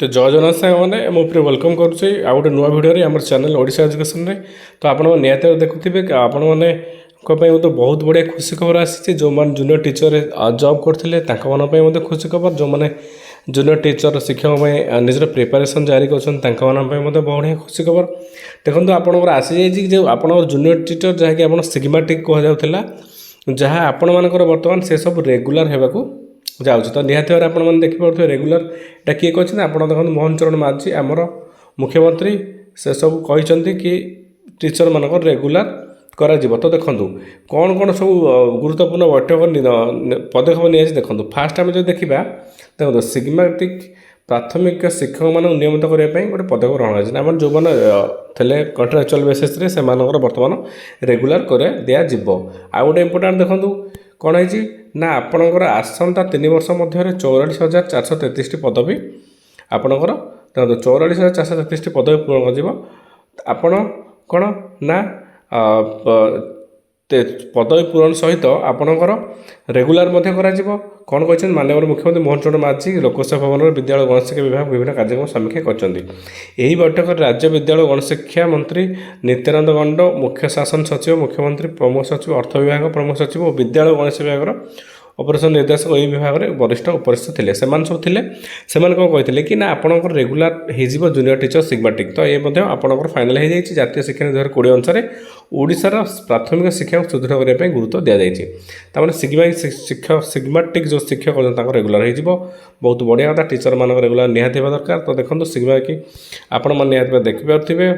तो जय जगन्नाथ साइने मुझे वेलकम करुँचे आउ गोटे नुआ भिडियो आम चैनल ओडिशा एजुकेशन रे। तो आप निहत देखुथे आपण मैंने तो बहुत बढ़िया खुशी खबर आसी जो मैंने जूनियर टीचर जॉब करते खुशी खबर जो मैंने जूनियर टीचर शिक्षक निजर प्रिपरेशन जारी कर बढ़िया खुशी खबर। देखो आपंकर आसी जो आप जूनियर टीचर जहाँकि आप सिग्माटिक कहला जहाँ आपण मानकर बर्तमान से सब रेगुलर होगा जाऊँ। तो निहती भाव आप देखिपे रेगुलर एटा किए कहते आप देखो मोहन चरण माझी आमर मुख्यमंत्री से सब कहते कि टीचर मानक रेगुलर करा जीवो। तो देखो कौन कौन सब गुरुत्वपूर्ण बैठक पदक्षेप नहीं देखो। फास्ट आम जो देखा देखो सिग्माटिक प्राथमिक शिक्षक मान नियमित करने गोटे पदक्षेप ग्रहण आम जो मैंने थे कंट्राक्चुअल बेसिस से बर्तमान रेगुलर कर दिज्व। आउ गोटे इम्पोर्टाट देखो कौन है ना आपणकर आसंता 3 वर्ष मध्य 44,433 पदवी आपणकर देखो 44,433 पदवी पूरण कर आपण कौन ना पदवी पूरण सहित आपणकर रेगुलर कौन कहते माननीय मुख्यमंत्री मोहन चरण माझी लोकसेवा भवन विद्यालय गणशिक्षा विभाग विभिन्न कार्यक्रम समीक्षा कर बैठक राज्य विद्यालय गणशिक्षा मंत्री नित्यानंद गंड मुख्य शासन सचिव मुख्यमंत्री प्रमुख सचिव अर्थ विभाग प्रमुख सचिव और विद्यालय गणशिक्षा विभाग ऑपरेशन निर्देशक यही विभाग में वरिष्ठ उपस्थित थे से सब थे कौन कहते कि ना आपंकर रेगुलर हो जूनियर टीचर सिग्माटिक। तो ये आपंकर फाइनाल हो जातीय शिक्षा नीति 2020 अनुसार ओडिशार प्राथमिक शिक्षा को सुदृढ़ करने गुरुत्व दि जाएगी। तमाने शिक्षक सिग्माटिक जो शिक्षक रेगुलर हो बहुत बढ़िया कथा टीचर मान रेगुलर निहाती दरकार। तो देखो सिग्माटिक आपण मैंने निहाती देखिपे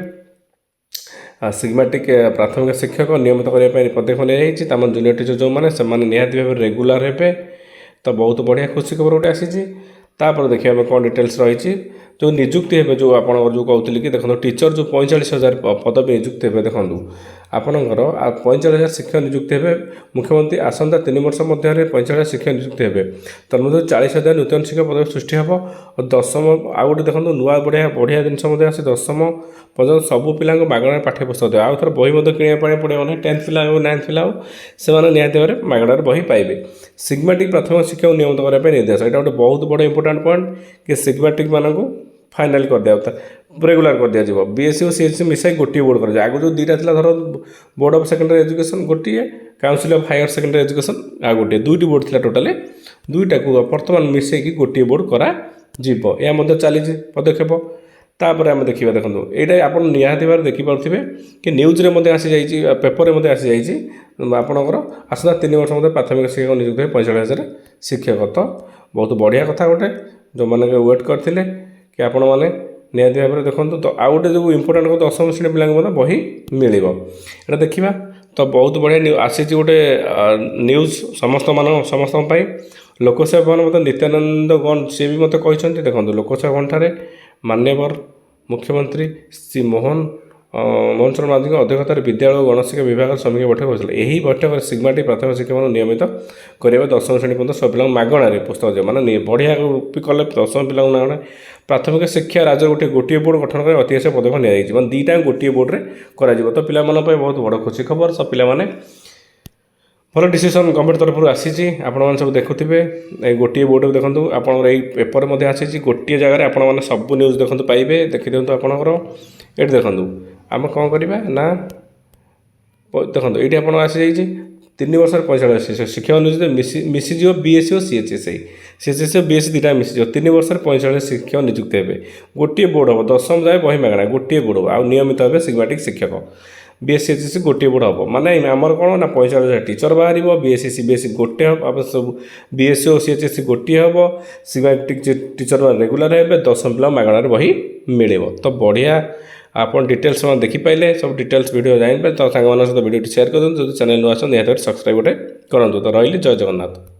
सिग्माटिक प्राथमिक शिक्षक नियमित करने पदक्षेप नहीं तम जूनियर टीचर जो मैंने निहाती भाव रेगुलर हे। तो बहुत बढ़िया खुशी खबर गोटे आसी। देखिए कौन डिटेल्स रही जो निजुक्ति हे जो आप जो कहते कि देखो टीचर जो 45,000 पदवी निजुक्ति हे देखो आपणकर 45,000 शिक्षक निजुक्ति हे मुख्यमंत्री आसंता 3 वर्ष मध्य 45,000 शिक्षक निजुक्ति हे तन्मध्य 40,000 नूतन शिक्षक पदवी सृष्टि हे और दशम आउ गोटे देखो नुआ बढ़िया बढ़िया जिन आसे दशम पर्यटन सबू पिला मागणार पाठ्यपुस्तक देव आउ थोड़ा बही किणापी पड़े ना 10th पिला 9th पिला से निहती भाव में मागणार बही पाइबे। सिग्माटिक प्राथमिक शिक्षा नियमित करने निर्देश यहाँ गोटे बहुत बड़ा इंपोर्टाट पॉइंट कि सिग्माटिक मानक फाइनाल कर दिया रेगुलर कर दिया बीएससी और सीएससी मिसाई गोटे बोर्ड कर आगे जो दुईटा था धर बोर्ड ऑफ सेकेंडरी एजुकेशन गोटे council of higher secondary education आ गोटे दुईटी बोर्ड था टोटाल दुईटा को बर्तमान मिसेक गोटे बोर्ड करा चली पदक्षेप। तापर आम देखा देखो यहाँ आप निहती भाव देखिपे कि न्यूज रे आसी जाइए पेपर में आसी जाइए आपणकर आसता 3 वर्ष मध्य प्राथमिक शिक्षक नियुक्त 45,000 शिक्षक। तो बहुत बढ़िया कथा गोटे जो मैंने वेट करते कि आपण मैंने निहती भाव में देखो। तो आउ गोटे जो इंपोर्टाट को 10वीं श्रेणी पिला बही मिल यहाँ देखा। तो बहुत बढ़िया आसी गोटे न्यूज समस्त लोकसेवा भवन नित्यानंद गण सी भी मत कहते देखो लोकसेवा भवन ठारे मान्यवर मुख्यमंत्री श्री मोहन चरण माझी अध्यक्षतार विद्यालय गणशिक्षा विभाग समीक्षा बैठक होता है। यही बैठक सिग्माटिक प्राथमिक शिक्षा नियमित करेंगे 10वीं श्रेणी पर्यटन सब पिला मागणार पुस्तक मैंने बढ़िया कले 10वीं पिला मागଣା प्राथमिक शिक्षा राज्य गोटे बोर्ड गठन कर अति आवश्यक पदक्षेप नहीं दुईटा गोटे बोर्ड में कर। तो पिला बहुत बड़ खुशी खबर सब पिला भल डिसीजन गवर्नमेंट तरफ आसी आपण सब देखुए गोटे बोर्ड देखो आप पेपर आसी गोटे जगह आप सब न्यूज देखो पाइबे देखी दिखाँ आपंकर ये देखो आम कौन करवा ना देखो ये आप आसी जाइए 3 वर्ष 45 शिक्षक नियुक्त मिसीज बीएससी और सीएचएससी बीएससी दुटा मिसीज 3 वर्ष 45 शिक्षक नियुक्त हे गोटे बोर्ड हम 10वीं जाए बही मागଣା गोटे बोर्ड हम आउ नियमित भाव सिग्माटिक शिक्षक बीएससी एचएससी गोटे बोर्ड हम माने आमर कौन ना 45,000 टीचर बाहर बीएससी सीबीएसई गोटे हम सब बीएससी और सीएचएससी गोटे हम सिग्माटिक टीचर रेगुलर हे 10वीं पिला मागणार बही मिल। तो बढ़िया आप डिटेल्स देखिपारे सब डिटेल्स वीडियो जान पारे। तो सांग सहित वीडियो शेयर कर जो चैनल नुआ निहत सब्सक्राइब गोटे करूँ। तो रही जय जगन्नाथ।